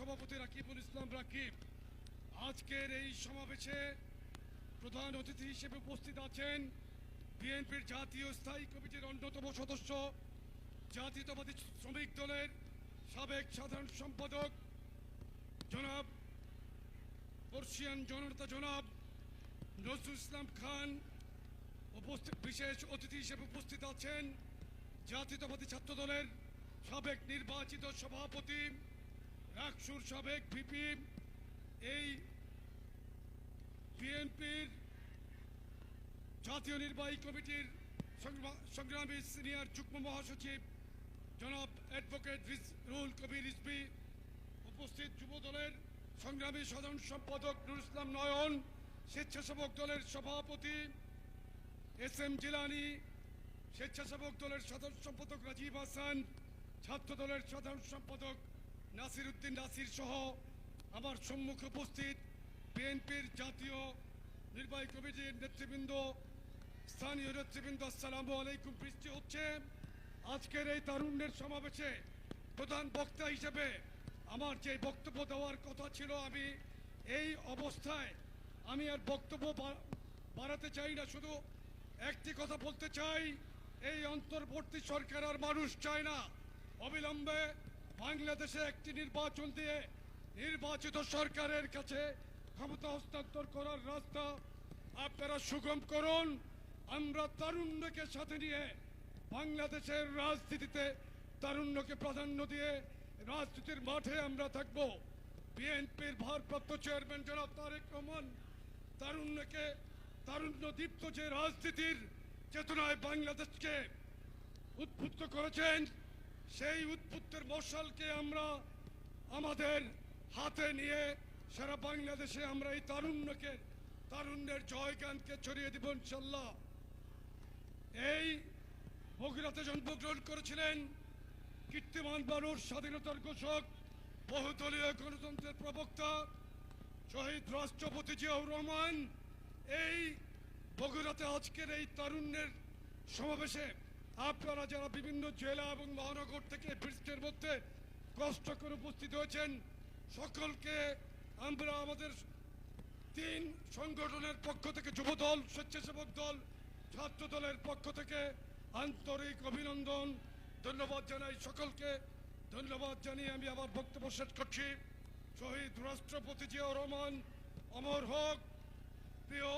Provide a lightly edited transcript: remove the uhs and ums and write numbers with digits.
সভাপতি রাকিবুল ইসলাম রাকিব। আজকের এই সমাবেশে প্রধান অতিথি হিসেবে উপস্থিত আছেন বিএনপির জাতীয় স্থায়ী কমিটির অন্যতম সদস্য, জাতীয়তাবাদী শ্রমিক দলের সাবেক সাধারণ সম্পাদক জনাব বর্ষিয়ান জননেতা জনাব নজরুল ইসলাম খান। বিশেষ অতিথি হিসেবে উপস্থিত আছেন জাতীয়তাবাদী ছাত্র দলের সাবেক নির্বাচিত সভাপতি, রাকসুর সাবেক ভিপি, এই বিএনপির জাতীয় নির্বাহী কমিটির সংগ্রামী সিনিয়র যুগ্ম মহাসচিব জনাব অ্যাডভোকেট রুহুল কবির রিজভী, উপস্থিত যুব দলের সংগ্রামী সাধারণ সম্পাদক নুরুল ইসলাম নয়ন, স্বেচ্ছাসেবক দলের সভাপতি এস এম জিলানি, স্বেচ্ছাসেবক দলের সাধারণ সম্পাদক রাজীব হাসান, ছাত্র দলের সাধারণ সম্পাদক নাসির উদ্দিন নাসির সহ আমার সম্মুখে উপস্থিত বিএনপির জাতীয় নির্বাহী কমিটির নেতৃবৃন্দ, স্থানীয় নেতৃবৃন্দ, আসসালামু আলাইকুম। বৃষ্টি হচ্ছে। আজকের এই তারুণ্যের সমাবেশে প্রধান বক্তা হিসেবে আমার যে বক্তব্য দেওয়ার কথা ছিল, আমি এই অবস্থায় আমি আর বক্তব্য বাড়াতে চাই না। শুধু একটি কথা বলতে চাই, এই অন্তর্বর্তী সরকার আর মানুষ চায় না। অবিলম্বে বাংলাদেশে একটি নির্বাচন দিয়ে নির্বাচিত সরকারের কাছে ক্ষমতা হস্তান্তর করার রাস্তা আপনারা সুগম করুন। আমরা তারুণ্যকে সাথে নিয়ে বাংলাদেশের রাজনীতিতে তারুণ্যকে প্রাধান্য দিয়ে রাজনীতির মাঠে আমরা থাকব। বিএনপির ভারপ্রাপ্ত চেয়ারম্যান জনাব তারেক রহমান তারুণ্য দীপ্ত যে রাজনীতির চেতনায় বাংলাদেশকে উদ্বুদ্ধ করেছেন, সেই উদ্বুদ্ধের মশালকে আমরা আমাদের হাতে নিয়ে সারা বাংলাদেশে আমরা এই তারুণ্যের জয়গানকে ছড়িয়ে দিব ইনশাল্লাহ। এই বগুড়াতে জন্মগ্রহণ করেছিলেন কীর্তিমান মানুষ, স্বাধীনতার ঘোষক, বহুদলীয় গণতন্ত্রের প্রবক্তা শহীদ রাষ্ট্রপতি জিয়াউর রহমান। এই বগুড়াতে আজকের এই তারুণ্যের সমাবেশে আপনারা যারা বিভিন্ন জেলা এবং মহানগর থেকে বৃষ্টির মধ্যে কষ্ট করে উপস্থিত হয়েছেন, সকলকে আমরা আমাদের 3 সংগঠনের পক্ষ থেকে, যুবদল, স্বেচ্ছাসেবক দল, ছাত্র দলের পক্ষ থেকে আন্তরিক অভিনন্দন, ধন্যবাদ জানাই। সকলকে ধন্যবাদ জানিয়ে আমি আমার বক্তব্য শেষ করছি। শহীদ রাষ্ট্রপতি জিয়াউর রহমান অমর হোক। প্রিয়